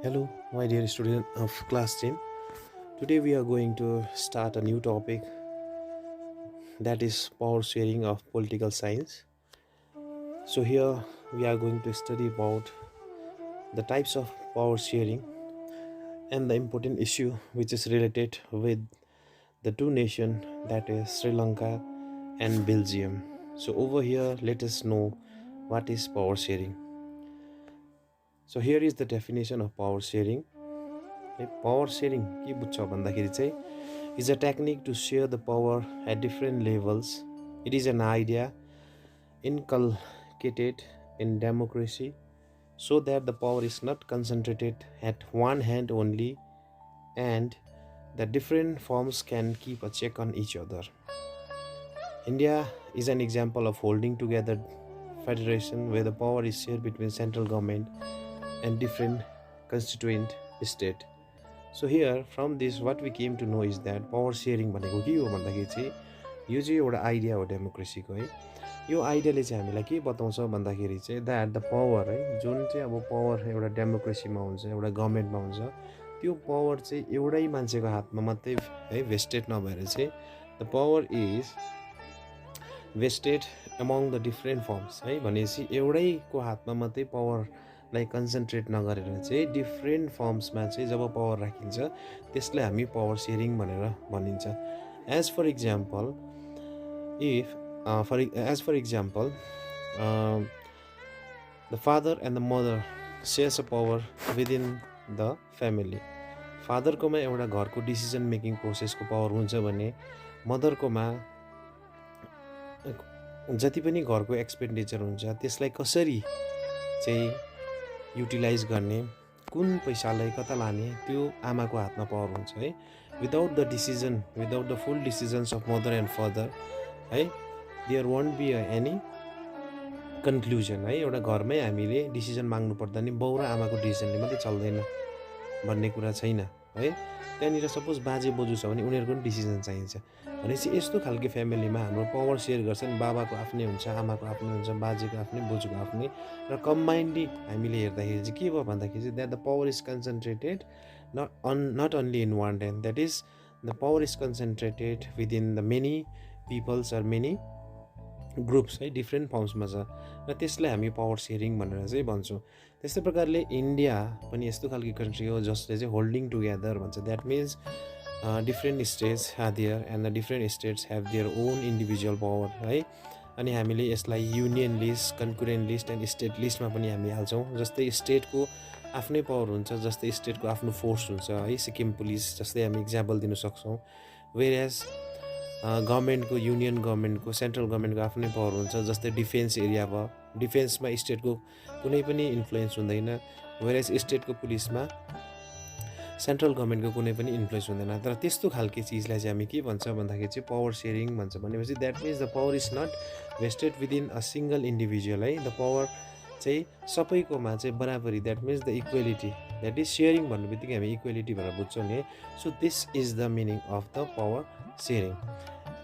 Hello, my dear student of class 10. Today we are going to start a new topic, that is power sharing of political science. So here we are going to study about the types of power sharing and the important issue which is related with the two nations, that is Sri Lanka and Belgium. So over here let us know what is power sharing. So here is the definition of power sharing. Power sharing के बुझ्छ भन्दाखेरि चाहिँ is a technique to share the power at different levels. It is an idea inculcated in democracy so that the power is not concentrated at one hand only and the different forms can keep a check on each other. India is an example of holding together federation where the power is shared between central government and different constituent state. So here from this what we came to know is that power sharing भनेको के हो भन्दाखेरि चाहिँ यो चाहिँ एउटा idea हो डेमोक्रेसीको है। यो आइडियाले चाहिँ हामीलाई के बताउँछ भन्दाखेरि चाहिँ द्याट द पावर है, जुन चाहिँ अब पावर एउटा डेमोक्रेसीमा हुन्छ, एउटा गभर्नमेन्टमा हुन्छ, त्यो पावर चाहिँ एउटै मान्छेको हातमा मात्रै है भेस्टेड नभएर चाहिँ the power is vested among the different forms है भनेपछि एउटैको हातमा मात्रै पावरलाई कन्सन्ट्रेट नगरेर चाहिँ डिफ्रेन्ट फर्म्समा चाहिँ जब पावर राखिन्छ त्यसलाई हामी पावर सेयरिङ भनेर भनिन्छ. As for example the father and the mother shares a power within the family. फादरकोमा एउटा घरको डिसिजन मेकिङ प्रोसेसको पावर हुन्छ भने मदरकोमा जति पनि घरको एक्सपेन्डिचर हुन्छ त्यसलाई कसरी चाहिँ युटिलाइज गर्ने, कुन पैसालाई कता लाने, त्यो आमाको हातमा पावर हुन्छ है. Without the full decisions of mother and father है, there won't be any conclusion है. एउटा घरमै हामीले डिसिजन माग्नु पर्दा नि बाउ र आमाको डिसिजनले मात्रै चल्दैन भन्ने कुरा छैन है. त्यहाँनिर सपोज बाजे बोजू छ भने उनीहरूको पनि डिसिजन चाहिन्छ भनेपछि यस्तो खालको फ्यामिलीमा हाम्रो पावर सेयर गर्छन्. बाबाको आफ्नै हुन्छ, आमाको आफ्नै हुन्छ, बाजेको आफ्नै, बोजूको आफ्नै, र कम्बाइन्डली हामीले हेर्दाखेरि चाहिँ के भयो भन्दाखेरि चाहिँ that the power is concentrated not only in one hand, that is the power is concentrated within the many peoples or many groups है, डिफ्रेन्ट फर्म्समा छ र त्यसलाई हामी पावर सेयरिङ भनेर चाहिँ भन्छौँ. त्यस्तै प्रकारले इन्डिया पनि यस्तो खालको कन्ट्री हो जसले चाहिँ होल्डिङ टुगेदर भन्छ. That means different states are there and the different states have their own individual power है. अनि हामीले यसलाई union list, concurrent list and state लिस्टमा पनि हामी हाल्छौँ. जस्तै स्टेटको आफ्नै पावर हुन्छ, जस्तै स्टेटको आफ्नो फोर्स हुन्छ है, सिक्किम पुलिस जस्तै हामी इक्जाम्पल दिन सक्छौँ. वेयरएज गभर्मेन्टको, युनियन गभर्मेन्टको, सेन्ट्रल गभर्मेन्टको आफ्नै पावर हुन्छ, जस्तै डिफेन्स एरिया भयो, डिफेन्समा स्टेटको कुनै पनि इन्फ्लुएन्स हुँदैन. वेयरएज स्टेटको पुलिसमा सेन्ट्रल गभर्मेन्टको कुनै पनि इन्फ्लुएन्स हुँदैन. तर त्यस्तो खालके चिजलाई चाहिँ हामी के भन्छ भन्दाखेरि चाहिँ पावर सेयरिङ भन्छ. भनेपछि that means the power is not vested within a single individual है. द पावर चाहिँ सबैकोमा चाहिँ बराबरी, that means the equality, that is sharing भन्ने बित्तिकै हामी इक्वेलिटी भनेर बुझ्छौँ नि. So this is the meaning of the power sharing.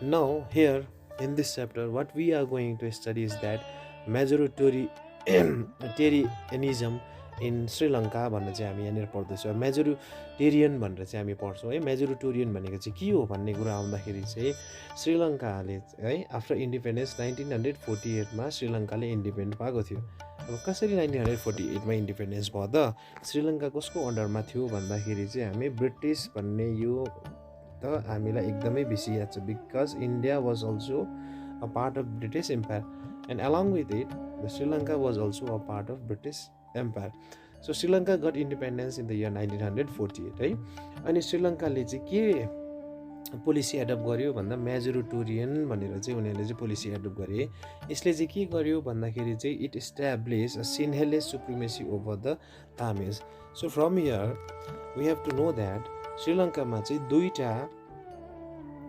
Now here in this chapter what we are going to study is that majoritarianism in Sri Lanka भन्ने चाहिँ हामी यहाँनिर पढ्दैछौँ. मेजोरिटेरियन भनेर चाहिँ हामी पढ्छौँ है. मेजोरिटेरियन भनेको चाहिँ के हो भन्ने कुरा आउँदाखेरि चाहिँ श्रीलङ्काले है आफ्टर इन्डिपेन्डेन्स 1948मा श्रीलङ्काले इन्डिपेन्डेन्ट भएको थियो. अब कसरी 1948मा इन्डिपेन्डेन्स भयो त? श्रीलङ्का कसको अन्डरमा थियो भन्दाखेरि चाहिँ हामी ब्रिटिस भन्ने यो त हामीलाई एकदमै बेसी याद छ. Because India was also a part of British empire and along with it the Sri Lanka was also a part of British empire. So Sri Lanka got independence in the year 1948 है. अनि श्रीलङ्काले चाहिँ के पोलिसी एडप्ट गर्यो भन्दा मेजोरिटेरियन भनेर चाहिँ उनीहरूले चाहिँ पोलिसी एडप्ट गरे. यसले चाहिँ के गर्यो भन्दाखेरि चाहिँ it establish a Sinhalese supremacy over the Tamils. So from here we have to know that श्रीलङ्कामा चाहिँ दुईवटा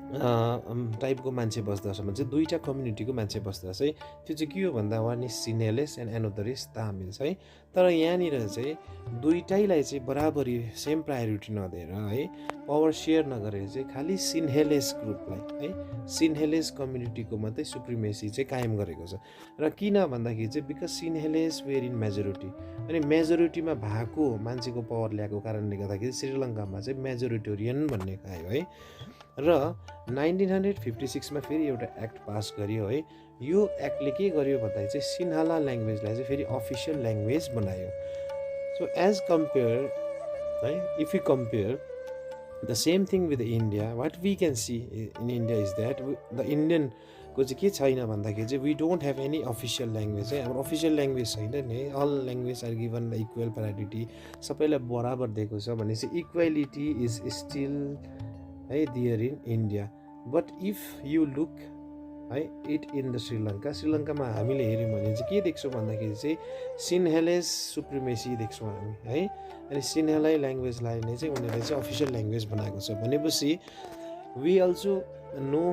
टाइपको मान्छे बस्दछ भने चाहिँ दुईवटा कम्युनिटीको मान्छे बस्दछ है। त्यो चाहिँ के हो भन्दा one is Sinhalese and another is Tamils है। तर यहाँनिर चाहिँ दुईटैलाई चाहिँ बराबरी सेम प्रायोरिटी नदिएर है, पावर सेयर नगरेर चाहिँ खालि सिन्हेलेस ग्रुपलाई है, सिन्हेलेस कम्युनिटीको मात्रै सुप्रिमेसी चाहिँ कायम गरेको छ। र किन भन्दाखेरि चाहिँ बिकज सिन्हेलेस वेयर इन मेजोरिटी, अनि मेजोरिटीमा भएको मान्छेको पावर ल्याएको कारणले गर्दाखेरि श्रीलङ्कामा चाहिँ मेजोरिटोरियन भन्ने आयो है। र 1956मा फेरि एउटा एक्ट पास गरियो है। यो एक्टले के गर्यो भन्दाखेरि चाहिँ सिन्हाला ल्याङ्ग्वेजलाई चाहिँ फेरि अफिसियल ल्याङ्ग्वेज बनायो। सो एज कम्पेयर है, if you compare the same thing with India, what we can see in India is that the इन्डियनको चाहिँ के छैन भन्दाखेरि चाहिँ we don't have any official language है। हाम्रो अफिसियल ल्याङ्ग्वेज छैन नि, all language are given equal priority, सबैलाई बराबर दिएको छ भनेपछि इक्वालिटी इज स्टिल है there in India. But if you look है इट इन द श्रीलङ्कामा हामीले हेऱ्यौँ भने चाहिँ के देख्छौँ भन्दाखेरि चाहिँ सिन्हेलेस सुप्रिमेसी देख्छौँ हामी है। अनि सिन्हेलाई ल्याङ्ग्वेजलाई नै चाहिँ उनीहरूले चाहिँ अफिसियल ल्याङ्ग्वेज बनाएको छ भनेपछि we also know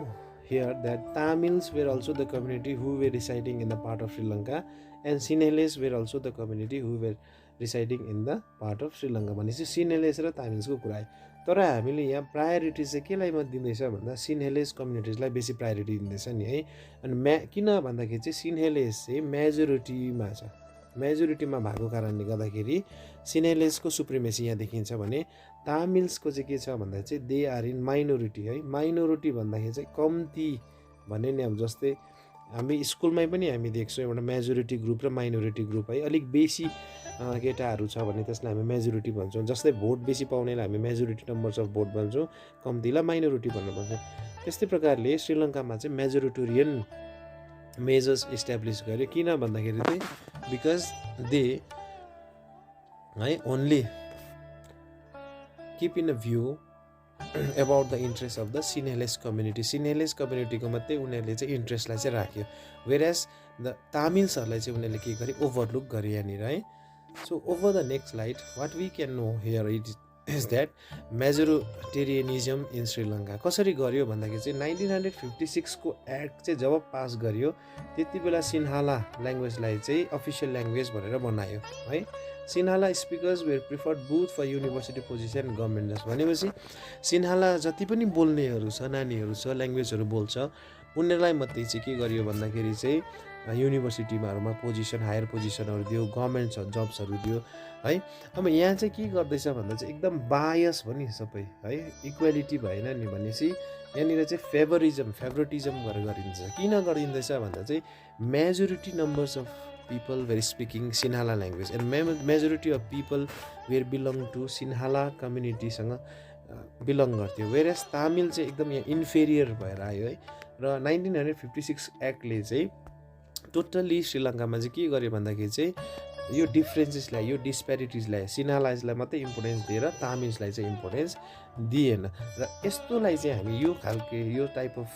here that Tamils were also the community who were residing in the part of Sri Lanka and Sinhalese were also the community who were residing in the part of Sri Lanka भनेपछि सिन्हेलेस र तामिल्सको कुरा आयो। तर हामीले यहाँ प्रायोरिटी चाहिँ केलाई मात्र दिँदैछ भन्दा सिन्हेलेस कम्युनिटिजलाई बेसी प्रायोरिटी दिँदैछ नि है। अनि किन भन्दाखेरि चाहिँ सिन्हेलेस चाहिँ मेजोरिटीमा छ, मेजोरिटीमा भएको कारणले गर्दाखेरि सिन्हेलेसको सुप्रिमेसी यहाँ देखिन्छ भने तामिल्सको चाहिँ के छ भन्दा चाहिँ दे आर इन माइनोरिटी है। माइनोरिटी भन्दाखेरि चाहिँ कम्ती भन्ने नि, अब जस्तै हामी स्कुलमै पनि हामी देख्छौँ एउटा मेजोरिटी ग्रुप र माइनोरिटी ग्रुप है। अलिक बेसी केटाहरू छ भने त्यसलाई हामी मेजोरिटी भन्छौँ, जस्तै भोट बेसी पाउनेलाई हामी मेजोरिटी नम्बर्स अफ भोट भन्छौँ, कम्तीलाई माइनोरिटी भनेर भन्छौँ। त्यस्तै प्रकारले श्रीलङ्कामा चाहिँ मेजोरिटोरियन मेजर्स इस्ट्याब्लिस गर्यो। किन भन्दाखेरि चाहिँ बिकज दे है only keep in a view about the interest of the Sinhalese community, Sinhalese कम्युनिटीको मात्रै उनीहरूले चाहिँ इन्ट्रेस्टलाई चाहिँ राख्यो। वेयरएज द तामिल्सहरूलाई चाहिँ उनीहरूले के गरे, ओभरलुक गरे यहाँनिर है। So over the next slide what we can know here is that majoritarianism in Sri Lanka कसरी गर्यो भन्दाखेरि चाहिँ 1956को एक्ट चाहिँ जब पास गरियो त्यति बेला सिन्हाला ल्याङ्ग्वेजलाई चाहिँ अफिसियल ल्याङ्ग्वेज भनेर बनायो है। Sinhala speakers were preferred both for university position government just भनेपछि सिन्हाला जति पनि बोल्नेहरू छ, नानीहरू छ, ल्याङ्ग्वेजहरू बोल्छ, उनीहरूलाई मात्रै चाहिँ के गरियो भन्दाखेरि चाहिँ युनिभर्सिटीमाहरूमा पोजिसन, हायर पोजिसनहरू दियो, गभर्मेन्ट जब्सहरू दियो है। अब यहाँ चाहिँ के गर्दैछ भन्दा चाहिँ एकदम बायस भयो नि सबै है, इक्वालिटी भएन नि भनेपछि यहाँनिर चाहिँ फेभरेटिजम गरेर गरिन्छ। किन गरिँदैछ भन्दा चाहिँ majority numbers of people were speaking Sinhala language and majority of people were belong to Sinhala community सँग बिलोङ गर्थ्यो। वेयरएज तामिल चाहिँ एकदम यहाँ इन्फेरियर भएर आयो है। र 1956 एक्टले चाहिँ टोटल्ली श्रीलङ्कामा चाहिँ के गर्यो भन्दाखेरि चाहिँ यो डिफ्रेन्सेसलाई, यो डिस्प्यारिटिजलाई, सिन्हालाइजलाई मात्रै इम्पोर्टेन्स दिएर तामिल्सलाई चाहिँ इम्पोर्टेन्स दिएन। र यस्तोलाई चाहिँ हामी यो खालको यो टाइप अफ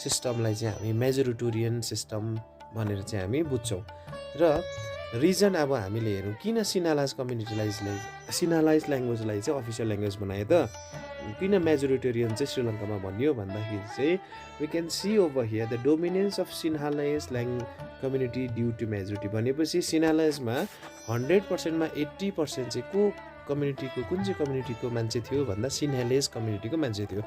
सिस्टमलाई चाहिँ हामी मेजोरिटोरियन सिस्टम भनेर चाहिँ हामी बुझ्छौँ। र रिजन अब हामीले हेरौँ किन सिन्हालाइज सिन्हालाइज ल्याङ्ग्वेजलाई चाहिँ अफिसियल ल्याङ्ग्वेज बनायो त, किन मेजोरिटेरियन चाहिँ श्रीलङ्कामा भनियो भन्दाखेरि चाहिँ we can see over here the dominance of Sinhalese community due to majority भनेपछि सिन्हालाइजमा 100%मा 80% चाहिँ कुन चाहिँ कम्युनिटीको मान्छे थियो भन्दा सिन्हालेज कम्युनिटीको मान्छे थियो।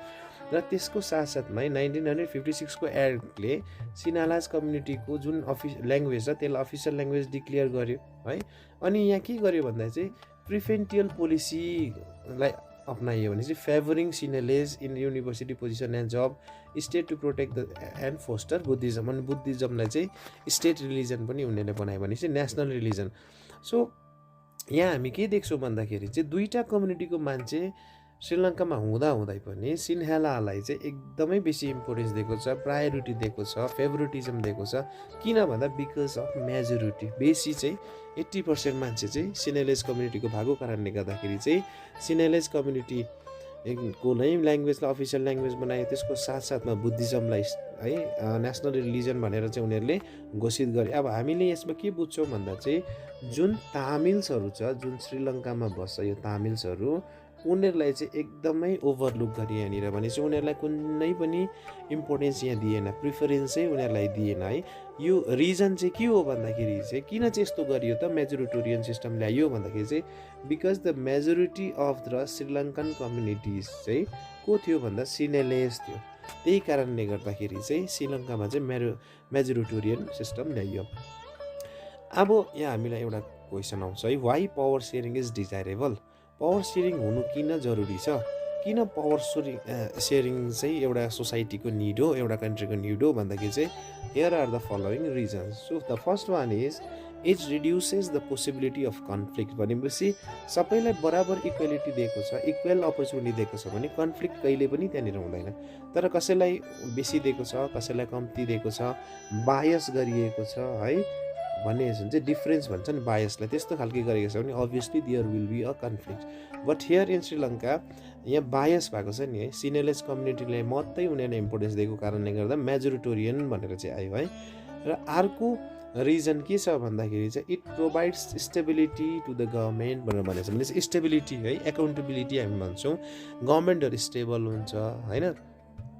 र त्यसको साथसाथमै 1956को एक्टले सिन्हालाज कम्युनिटीको जुन ल्याङ्ग्वेज छ त्यसलाई अफिसियल ल्याङ्ग्वेज डिक्लेयर गर्यो है। अनि यहाँ के गर्यो भन्दा चाहिँ प्रिफेन्टियल पोलिसीलाई अप्नाइयो भने चाहिँ favouring Sinhalese in university position and job state to protect the and foster Buddhism. अनि बुद्धिज्मलाई चाहिँ स्टेट रिलिजन पनि उनीहरूले बनायो भने चाहिँ नेसनल रिलिजन। सो यहाँ हामी के देख्छौँ भन्दाखेरि चाहिँ दुईवटा कम्युनिटीको मान्छे श्रीलङ्कामा हुँदै पनि सिन्हालालाई चाहिँ एकदमै बेसी इम्पोर्टेन्स दिएको छ, प्रायोरिटी दिएको छ, फेभरेटिजम दिएको छ। किन भन्दा बिकज अफ मेजोरिटी, बेसी चाहिँ 80% मान्छे चाहिँ सिन्हालेज कम्युनिटीको भएको कारणले गर्दाखेरि चाहिँ सिन्हालेज कम्युनिटी को नै ल्याङ्ग्वेजलाई अफिसियल ल्याङ्ग्वेज बनायो। त्यसको साथसाथमा बुद्धिज्मलाई है नेसनल रिलिजन भनेर चाहिँ उनीहरूले घोषित गरे। अब हामीले यसमा के बुझ्छौँ भन्दा चाहिँ जुन तामिल्सहरू छ, जुन श्रीलङ्कामा बस्छ यो तामिल्सहरू, उनीहरूलाई चाहिँ एकदमै ओभरलुक गरे यहाँनिर भने चाहिँ उनीहरूलाई कुनै पनि इम्पोर्टेन्स यहाँ दिएन, प्रिफरेन्सै उनीहरूलाई दिएन है। यो रिजन चाहिँ के हो भन्दाखेरि चाहिँ किन चाहिँ यस्तो गरियो त मेजोरिटोरियन सिस्टम ल्यायो भन्दाखेरि चाहिँ because the majority of the Sri Lankan communities चाहिँ को थियो भन्दा सिनेलेस थियो। त्यही कारणले गर्दाखेरि चाहिँ श्रीलङ्कामा चाहिँ मेजोरिटोरियन सिस्टम ल्याइयो। अब यहाँ हामीलाई एउटा क्वेसन आउँछ है, why power sharing is desirable? Power sharing हुनु किन जरुरी छ? किन पावर सेयरिङ चाहिँ एउटा सोसाइटीको निड हो, एउटा कन्ट्रीको निड हो भन्दाखेरि चाहिँ here are the following reasons. So the first one is it reduces the possibility of conflict. भनेपछि सबैलाई बराबर इक्वेलिटी दिएको छ, इक्वल अपर्च्युनिटी दिएको छ भने कन्फ्लिक्ट कहिले पनि त्यहाँनिर हुँदैन। तर कसैलाई बेसी दिएको छ, कसैलाई कम्ती दिएको छ, बायस गरिएको छ है भन्ने चाहिँ डिफरेन्स भन्छ नि बायसलाई, त्यस्तो खालके गरेको छ भने obviously there will be a conflict. But here in Sri Lanka यहाँ बायस भएको छ नि है, सिनेलेस कम्युनिटीलाई मात्रै उनीहरूले इम्पोर्टेन्स दिएको कारणले गर्दा मेजोरिटोरियन भनेर चाहिँ आयो है। र अर्को रिजन के छ भन्दाखेरि चाहिँ it provides stability to the government भनेर भनेको छ भने चाहिँ स्टेबिलिटी है, एकाउन्टेबिलिटी हामी भन्छौँ। गभर्मेन्टहरू स्टेबल हुन्छ होइन,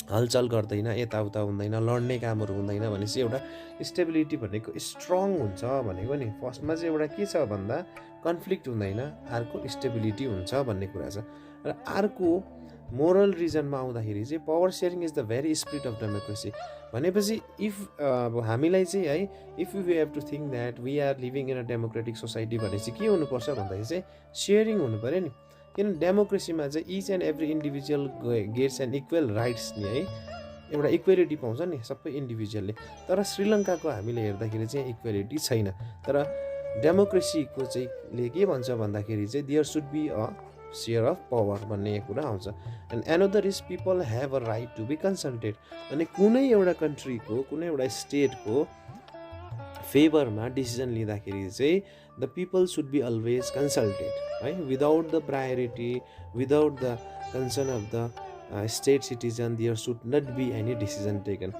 हलचल गर्दैन, यताउता हुँदैन, लड्ने कामहरू हुँदैन भनेपछि एउटा स्टेबिलिटी भनेको स्ट्रङ हुन्छ भनेको नि। फर्स्टमा चाहिँ एउटा के छ भन्दा कन्फ्लिक्ट हुँदैन, अर्को स्टेबिलिटी हुन्छ भन्ने कुरा छ। र अर्को मोरल रिजनमा आउँदाखेरि चाहिँ power sharing is the very spirit of democracy भनेपछि इफ अब हामीलाई चाहिँ है if you have to think that we are living in a democratic society भनेपछि के हुनुपर्छ भन्दाखेरि चाहिँ सेयरिङ हुनु पऱ्यो नि। किन डेमोक्रेसीमा चाहिँ each and every individual gets and equal rights नि है, एउटा इक्वेलिटी पाउँछ नि सबै इन्डिभिजुअलले। तर श्रीलङ्काको हामीले हेर्दाखेरि चाहिँ इक्वेलिटी छैन। तर डेमोक्रेसीको चाहिँ ले के भन्छ भन्दाखेरि चाहिँ there should be a share of power भन्ने कुरा आउँछ। And another is people have a right to be consulted. अनि कुनै एउटा कन्ट्रीको कुनै एउटा स्टेटको फेभरमा डिसिजन लिँदाखेरि चाहिँ the people should be always consulted है, without the priority, without the concern of the state citizen there should not be any decision taken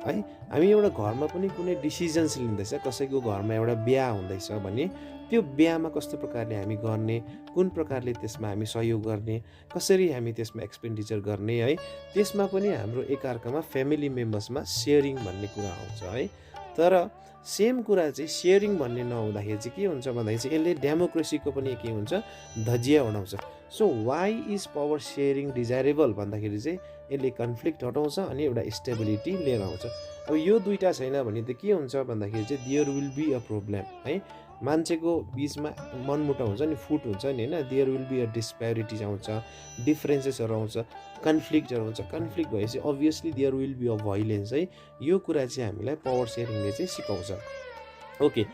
है। हामी एउटा घरमा पनि कुनै डिसिजन्स लिँदैछ, कसैको घरमा एउटा बिहा हुँदैछ भने त्यो बिहामा कस्तो प्रकारले हामी गर्ने, कुन प्रकारले त्यसमा हामी सहयोग गर्ने, कसरी हामी त्यसमा एक्सपेन्डिचर गर्ने है, त्यसमा पनि हाम्रो एकअर्कामा फ्यामिली मेम्बर्समा सेयरिङ भन्ने कुरा आउँछ है। तर सेम कुरा चाहिँ सेयरिङ भन्ने नहुँदाखेरि चाहिँ के हुन्छ भन्दाखेरि चाहिँ यसले डेमोक्रेसीको पनि के हुन्छ धजिया उडाउँछ। So why is power sharing desirable भन्दाखेरि चाहिँ यसले कन्फ्लिक्ट हटाउँछ अनि एउटा स्टेबिलिटी लिएर आउँछ। अब यो दुईवटा छैन भने त के हुन्छ भन्दाखेरि चाहिँ there will be a problem है, मान्छेको बिचमा मनमुटाउ हुन्छ नि, फुट हुन्छ नि होइन, there will be a disparities आउँछ, डिफ्रेन्सेसहरू आउँछ, कन्फ्लिक्टहरू हुन्छ। कन्फ्लिक्ट भएपछि obviously there will be a violence है। यो कुरा चाहिँ हामीलाई पावर सेयरिङले चाहिँ सिकाउँछ। Okay,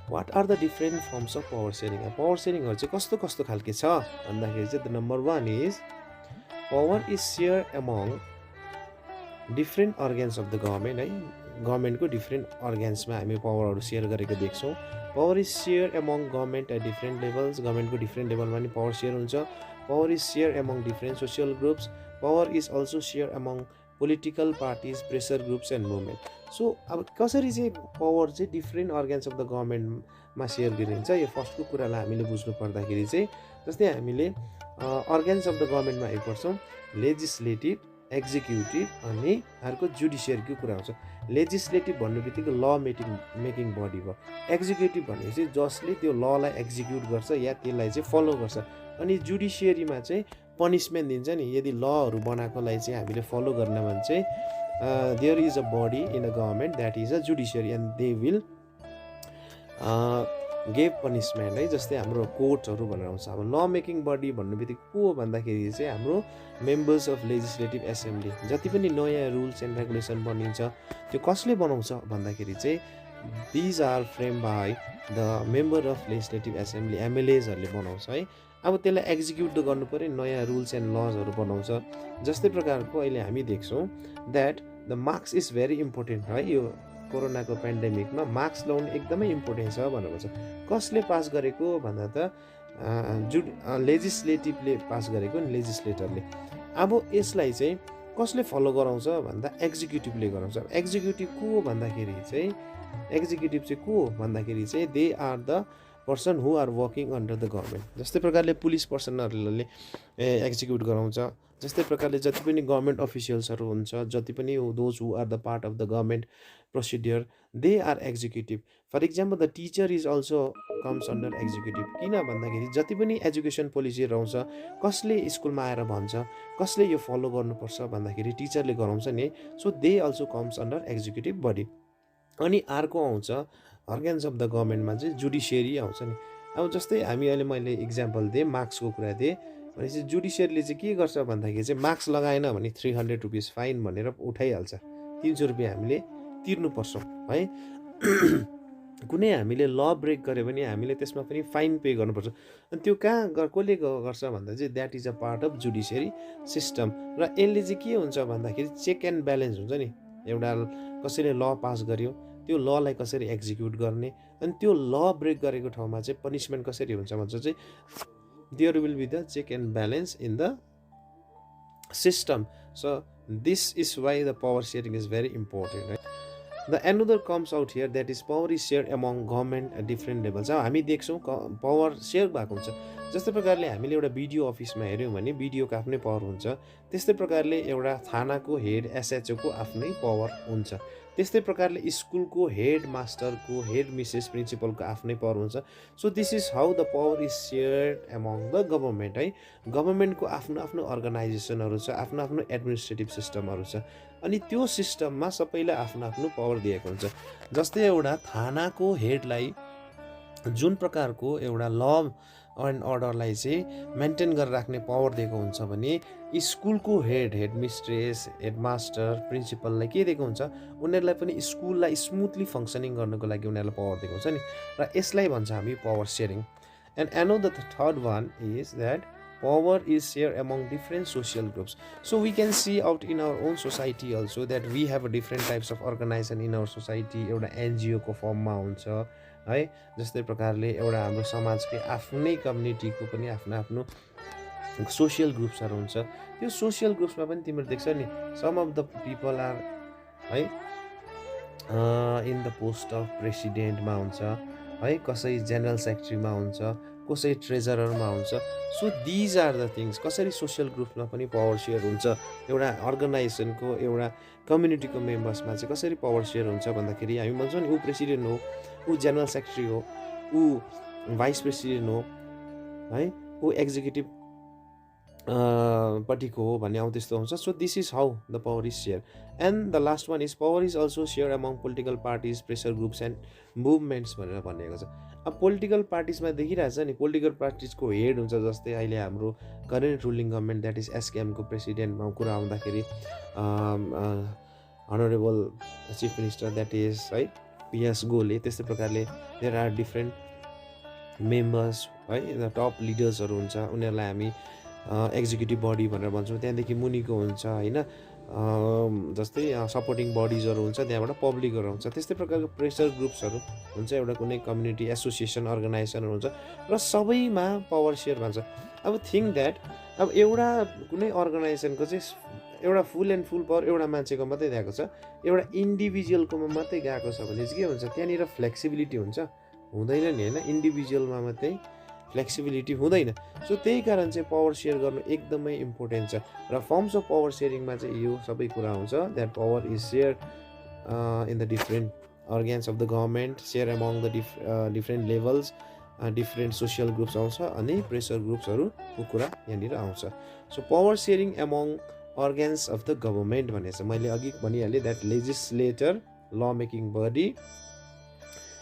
what are the different forms of power sharing? Power सेयरिङहरू चाहिँ कस्तो कस्तो खालके छ भन्दाखेरि चाहिँ the number one is power is share among different organs of the government है। गभर्मेन्टको डिफ्रेन्ट अर्गेन्समा हामी पावरहरू सेयर गरेको देख्छौँ। Power is share among government at different levels, गभर्मेन्टको डिफ्रेन्ट लेभलमा पनि पावर सेयर हुन्छ। Power is share among different social groups, power is also share among political parties, pressure groups and movement. So अब कसरी चाहिँ power चाहिँ different organs of the गभर्मेन्टमा share गरिन्छ, यो फर्स्टको कुरालाई हामीले बुझ्नु पर्दाखेरि चाहिँ जस्तै हामीले अर्गेन्स अफ द गभर्मेन्टमा आइपर्छौँ लेजिस्लेटिभ, एक्जिक्युटिभ अनि अर्को जुडिसियरीको कुरा आउँछ। लेजिस्लेटिभ भन्नु बित्तिकै ल मेकिङ बडी भयो। एक्जिक्युटिभ भनेपछि जसले त्यो ललाई एक्जिक्युट गर्छ या त्यसलाई चाहिँ फलो गर्छ। अनि जुडिसियरीमा चाहिँ पनिसमेन्ट दिन्छ नि, यदि लहरू बनाएकोलाई चाहिँ हामीले फलो गर्न भने चाहिँ there is a body in a government that is a judiciary and they will gave punishment है। जस्तै हाम्रो कोर्टहरू भनेर आउँछ। अब ल मेकिङ बडी भन्नु बित्तिकै को हो भन्दाखेरि चाहिँ हाम्रो मेम्बर्स अफ लेजिस्लेटिभ एसेम्ब्ली, जति पनि नयाँ रुल्स एन्ड रेगुलेसन बनिन्छ त्यो कसले बनाउँछ भन्दाखेरि चाहिँ these are frame by the member of legislative assembly, एमएलएजहरूले बनाउँछ है। अब त्यसलाई एक्जिक्युट त गर्नु पऱ्यो, नयाँ रुल्स एन्ड लजहरू बनाउँछ। जस्तै प्रकारको अहिले हामी देख्छौँ that the marks is very important है। यो कोरोनाको पेन्डेमिकमा मार्क्स लगाउनु एकदमै इम्पोर्टेन्ट छ भनेको छ। कसले पास गरेको भन्दा त लेजिस्लेटिभले पास गरेको नि, लेजिस्लेटरले। अब यसलाई चाहिँ कसले फलो गराउँछ भन्दा एक्जिक्युटिभले गराउँछ। एक्जिक्युटिभ को हो भन्दाखेरि चाहिँ एक्जिक्युटिभ चाहिँ को हो भन्दाखेरि चाहिँ they are the person who are working under the government. जस्तै प्रकारले पुलिस पर्सनहरूले एक्जिक्युट गराउँछ, जस्तै प्रकारले जति पनि गभर्मेन्ट अफिसियल्सहरू हुन्छ, जति पनि those who are the part of the government procedure, they are executive. For example the teacher is also comes under executive. किन भन्दाखेरि जति पनि एजुकेसन पोलिसीहरू आउँछ, कसले स्कुलमा आएर भन्छ, कसले यो फलो गर्नुपर्छ भन्दाखेरि टिचरले गराउँछ नि। So they also comes under executive body. अनि अर्को आउँछ अर्गेन्स अफ द गभर्मेन्टमा चाहिँ जुडिसियरी आउँछ नि। अब जस्तै हामी अहिले मैले इक्जाम्पल दिएँ, मार्क्सको कुरा दिएँ भनेपछि जुडिसियरीले चाहिँ के गर्छ भन्दाखेरि चाहिँ मार्क्स लगाएन भने 300 रुपिस फाइन भनेर उठाइहाल्छ, 300 रुपियाँ हामीले तिर्नुपर्छ है। कुनै हामीले ल ब्रेक गऱ्यो भने हामीले त्यसमा पनि फाइन पे गर्नुपर्छ। अनि त्यो कहाँ कसले गर्छ भन्दा चाहिँ that is a part of judiciary system. र यसले चाहिँ के हुन्छ भन्दाखेरि चेक एन्ड ब्यालेन्स हुन्छ नि। एउटा कसैले ल पास गर्यो, त्यो ललाई कसरी एक्जिक्युट गर्ने, अनि त्यो ल ब्रेक गरेको ठाउँमा चाहिँ पनिसमेन्ट कसरी हुन्छ भन्छ चाहिँ there will be the check and balance in the system. So this is why the power sharing is very important, right? The another comes out here, that is power is shared among government at different levels. हामी देख्छौँ power share भएको हुन्छ। जस्तै प्रकारले हामीले एउटा BDO अफिसमा हेऱ्यौँ भने बिडिओको आफ्नै पावर हुन्छ, त्यस्तै प्रकारले एउटा थानाको हेड एसएचओको आफ्नै पावर हुन्छ, त्यस्तै प्रकारले स्कुलको हेड मास्टरको, हेड मिसेस प्रिन्सिपलको आफ्नै पावर हुन्छ। So this is how the power is सेयर्ड among the government है। गभर्मेन्टको आफ्नो आफ्नो अर्गनाइजेसनहरू छ, आफ्नो आफ्नो एडमिनिस्ट्रेटिभ सिस्टमहरू छ, अनि त्यो सिस्टममा सबैलाई आफ्नो आफ्नो पावर दिएको हुन्छ। जस्तै एउटा थानाको हेडलाई जुन प्रकारको एउटा ल एन्ड अर्डरलाई चाहिँ मेन्टेन गरेर राख्ने पावर दिएको हुन्छ भने स्कुलको हेड मिस्ट्रेस, हेड मास्टर, प्रिन्सिपललाई के दिएको हुन्छ, उनीहरूलाई पनि स्कुललाई स्मुथली फङ्सनिङ गर्नको लागि उनीहरूलाई पावर दिएको हुन्छ नि। र यसलाई भन्छ हामी power sharing. And another the third one is that power is shared among different social groups. So we can see out in our own society also that we have a different types of organization in our society. एउटा NGO को फर्ममा हुन्छ है, जस्तै प्रकारले एउटा हाम्रो समाजकै आफ्नै कम्युनिटीको पनि आफ्नो आफ्नो सोसियल ग्रुप्सहरू हुन्छ। त्यो सोसियल ग्रुप्समा पनि तिमीहरू देख्छ नि, some of the people are है इन द पोस्ट अफ प्रेसिडेन्टमा हुन्छ है, कसै जेनरल सेक्रेटरीमा हुन्छ, कसै ट्रेजररमा हुन्छ। So these are the things, कसरी सोसियल ग्रुपमा पनि पावर सेयर हुन्छ, एउटा अर्गनाइजेसनको एउटा कम्युनिटीको मेम्बर्समा चाहिँ कसरी पावर सेयर हुन्छ भन्दाखेरि हामी भन्छौँ नि ऊ प्रेसिडेन्ट हो, ऊ जेनरल सेक्रेटरी हो, ऊ भाइस प्रेसिडेन्ट हो है, ऊ एक्जिक्युटिभ पट्टिको हो भन्ने त्यस्तो हुन्छ। So this is how the power is share. And the last one is power is also share among political parties, pressure groups and movements भनेर भनिएको छ। अब पोलिटिकल पार्टिजमा देखिरहेछ नि, पोलिटिकल पार्टिजको हेड हुन्छ, जस्तै अहिले हाम्रो current ruling government that is एसकेएमको प्रेसिडेन्टमा कुरा आउँदाखेरि honourable chief minister that is है पिएस गोले, त्यस्तै प्रकारले देयर आर डिफ्रेन्ट मेम्बर्स है, टप लिडर्सहरू हुन्छ, उनीहरूलाई हामी एक्जिक्युटिभ बडी भनेर भन्छौँ। त्यहाँदेखि मुनिको हुन्छ होइन, जस्तै सपोर्टिङ बडिजहरू हुन्छ, त्यहाँबाट पब्लिकहरू हुन्छ, त्यस्तै प्रकारको प्रेसर ग्रुप्सहरू हुन्छ, एउटा कुनै कम्युनिटी एसोसिएसन अर्गनाइजेसनहरू हुन्छ, र सबैमा पावर सेयर भन्छ। अब थिङ्क द्याट अब एउटा कुनै अर्गनाइजेसनको चाहिँ एउटा फुल एन्ड फुल पावर एउटा मान्छेको मात्रै दिएको छ, एउटा इन्डिभिजुअलकोमा मात्रै गएको छ भने चाहिँ के हुन्छ, त्यहाँनिर फ्लेक्सिबिलिटी हुन्छ हुँदैन नि होइन, इन्डिभिजुअलमा मात्रै फ्लेक्सिबिलिटी हुँदैन। सो त्यही कारण चाहिँ पावर सेयर गर्नु एकदमै इम्पोर्टेन्ट छ। र फर्म्स अफ पावर सेयरिङमा चाहिँ यो सबै कुरा हुन्छ, that power is share in the different organs of the government, share among the different levels, different social groups आउँछ, अनि प्रेसर ग्रुप्सहरूको कुरा यहाँनिर आउँछ। So power sharing among organs of the government भनेको छ, मैले अघि भनिहालेँ that legislator law making body,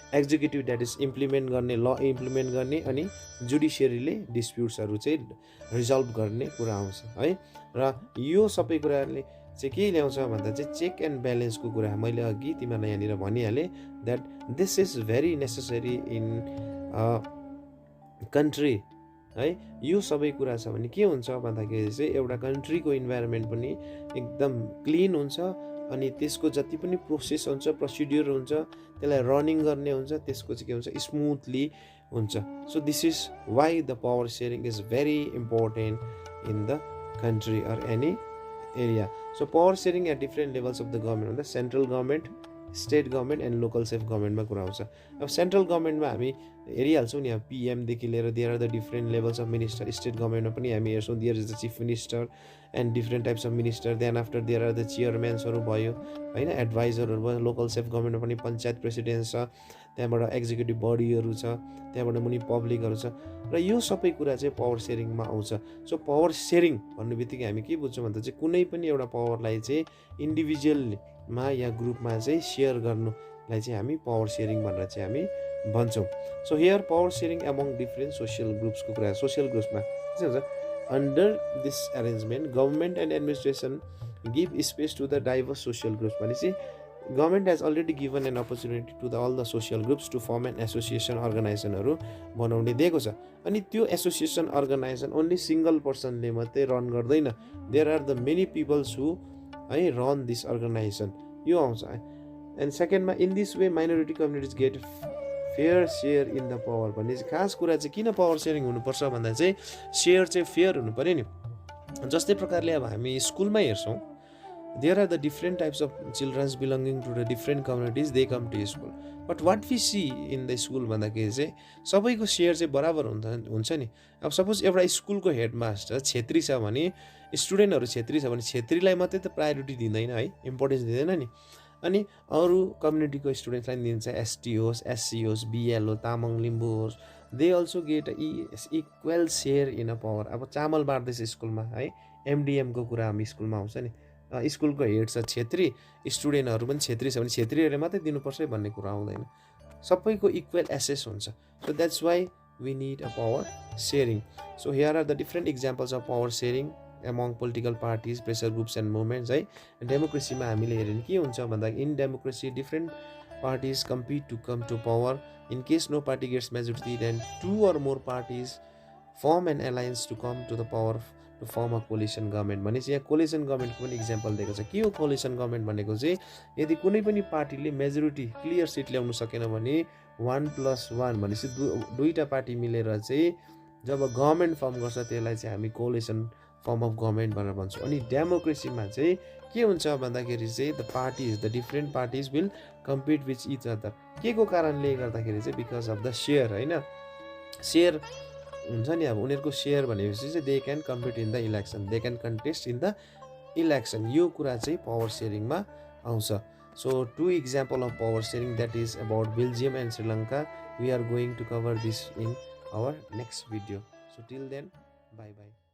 executive that is implement गर्ने, ल इम्प्लिमेन्ट गर्ने, अनि जुडिसियरीले डिस्प्युट्सहरू चाहिँ रिजल्भ गर्ने कुरा आउँछ है। र यो सबै कुराले चाहिँ के ल्याउँछ भन्दा चाहिँ चेक एन्ड ब्यालेन्सको कुरा मैले अघि तिमीहरूलाई यहाँनिर भनिहालेँ, that this is very necessary in country है। यो सबै कुरा छ भने के हुन्छ भन्दाखेरि चाहिँ एउटा कन्ट्रीको इन्भाइरोमेन्ट पनि एकदम क्लिन हुन्छ, अनि त्यसको जति पनि प्रोसेस हुन्छ, प्रोसिड्युर हुन्छ, त्यसलाई रनिङ गर्ने हुन्छ, त्यसको चाहिँ के हुन्छ, स्मुथली हुन्छ। So this is why the power sharing is very important in the country or any area. So power sharing at different levels of the government भन्दा central government, state government and local self गभर्मेन्टमा कुरा आउँछ। अब central गभर्मेन्टमा हामी हेरिहाल्छौँ नि, अब पिएमदेखि लिएर there are the different levels of minister. State गभर्मेन्टमा पनि हामी हेर्छौँ, there is the chief minister and different types of minister. Then after there are the चेयरम्यान्सहरू भयो होइन, एडभाइजरहरू भयो। लोकल सेल्फ गभर्मेन्टमा पनि पञ्चायत प्रेसिडेन्ट छ, त्यहाँबाट एक्जिक्युटिभ बडीहरू छ, त्यहाँबाट मुनि पब्लिकहरू छ, र यो सबै कुरा चाहिँ पावर सेयरिङमा आउँछ। सो पावर सेयरिङ भन्ने बित्तिकै हामी के बुझ्छौँ भन्दा चाहिँ कुनै पनि एउटा पावरलाई चाहिँ इन्डिभिजुअलमा या ग्रुपमा चाहिँ सेयर गर्नुलाई चाहिँ हामी पावर सेयरिङ भनेर चाहिँ हामी भन्छौँ। So here power sharing among different social ग्रुप्सको कुरा। सोसियल ग्रुप्समा के हुन्छ, under this arrangement government and administration give space to the diverse social groups. भनेपछि government has already given an opportunity to the all the social groups to form an association अर्गनाइजेसनहरू बनाउने दिएको छ। अनि त्यो एसोसिएसन अर्गनाइजेसन ओन्ली सिङ्गल पर्सनले मात्रै run गर्दैन, there are the many peoples who have run this organisation, यो आउँछ। एन्ड सेकेन्डमा in this way minority communities get fair share in the power. भन्ने चाहिँ खास कुरा चाहिँ किन पावर सेयरिङ हुनुपर्छ भन्दा चाहिँ सेयर चाहिँ फेयर हुनु पऱ्यो नि। जस्तै प्रकारले अब हामी स्कुलमै हेर्छौँ, there are the different types of childrens belonging to the different communities, they come to school, but what we see in the school भन्दाखेरि चाहिँ सबैको सेयर चाहिँ बराबर हुन्छ नि। अब सपोज एउटा स्कुलको हेडमास्टर छेत्री छ भने, स्टुडेन्टहरू छेत्री छ भने छेत्रीलाई मात्रै त प्रायोरिटी दिँदैन है, इम्पोर्टेन्स दिँदैन नि। अनि अरू कम्युनिटीको स्टुडेन्ट्सलाई दिन्छ, एसटी होस्, एससी होस्, बिएल हो, तामाङ लिम्बू होस्, they also get equal share in a power. अब चामल बाँड्दैछ स्कुलमा है, एमडिएमको कुरा हामी स्कुलमा आउँछ नि, स्कुलको हेड छ छेत्री, स्टुडेन्टहरू पनि छेत्री छ भने छेत्रीहरूले मात्रै दिनुपर्छ भन्ने कुरा आउँदैन, सबैको इक्वल एसेस हुन्छ। So that's why we need a power sharing. So here are the different examples of power sharing among political parties, pressure groups and movements है। डेमोक्रेसीमा हामीले हेऱ्यो भने के हुन्छ भन्दा in democracy different parties compete to come to power. In case no party gets majority then 2 or more parties form an alliance to come to the power to form a coalition government. भनेपछि यहाँ coalition गभर्मेन्टको पनि example दिएको छ। के हो coalition government भनेको चाहिँ, यदि कुनै पनि पार्टीले मेजोरिटी क्लियर सिट ल्याउनु सकेन भने 1+1 भनेपछि दुईवटा पार्टी मिलेर चाहिँ जब गभर्मेन्ट फर्म गर्छ त्यसलाई चाहिँ हामी कोलिसन फर्म अफ गभर्मेन्ट भनेर भन्छौँ। अनि डेमोक्रेसीमा चाहिँ के हुन्छ भन्दाखेरि चाहिँ the parties, the different parties will compete with each other. के को कारणले गर्दाखेरि चाहिँ बिकज अफ द सेयर होइन, सेयर हुन्छ नि। अब उनीहरूको सेयर भनेपछि चाहिँ they can compete in the election, they can contest in the election, यो कुरा चाहिँ पावर सेयरिङमा आउँछ। So 2 example of power sharing, that is about Belgium and Sri Lanka. We are going to cover this in our next video. So till then, bye bye.